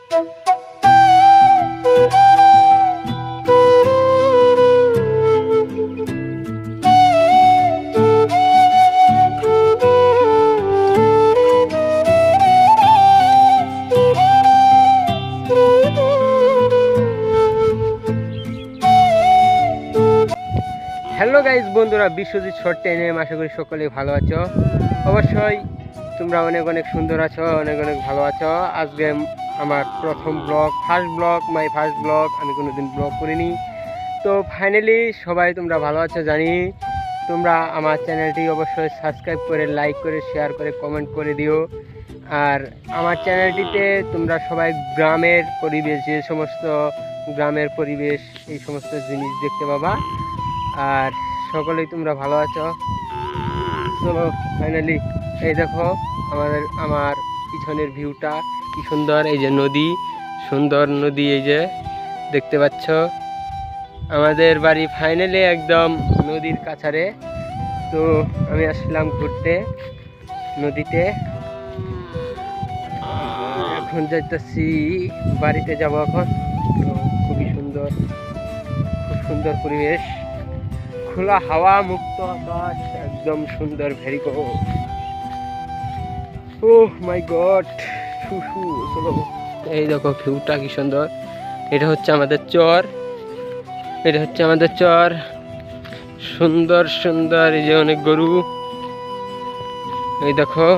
Hello guys বন্ধুরা, Biswajit short time, আশা করি সকলেই ভালো আছো। অবশ্যই তোমরা অনেক অনেক সুন্দর আছো, অনেক অনেক ভালো আছো। আজকে আমার প্রথম ব্লগ, মাই ফার্স্ট ব্লগ। আমি কোনোদিন ব্লগ করিনি, তো ফাইনালি সবাই তোমরা ভালো আছো জানি। তোমরা আমার চ্যানেলটি অবশ্যই সাবস্ক্রাইব করে, লাইক করে, শেয়ার করে, কমেন্ট করে দিও। আর আমার চ্যানেলটিতে তোমরা সবাই গ্রামের পরিবেশ, যে সমস্ত গ্রামের পরিবেশ, এই সমস্ত জিনিস দেখতে পাবা। আর সকলেই তোমরা ভালো আছো। চলো ফাইনালি এই দেখো আমার পিছনের ভিউটা কি সুন্দর। এই যে নদী, সুন্দর নদী, এই যে দেখতে পাচ্ছ। আমাদের বাড়ি ফাইনালি একদম নদীর কাছারে। তো আমি আসলাম ঘুরতে নদীতে। এখন যাইতেছি বাড়িতে যাব এখন। তো খুবই সুন্দর, খুব সুন্দর পরিবেশ, খোলা হাওয়া, মুক্ত আকাশ, একদম সুন্দর, ভেরি গুড। ওহ মাই গড, চলো। এই দেখো ভিউটা কি সুন্দর। এটা হচ্ছে আমাদের চর, সুন্দর সুন্দর। এই যে অনেক গরু, এই দেখো।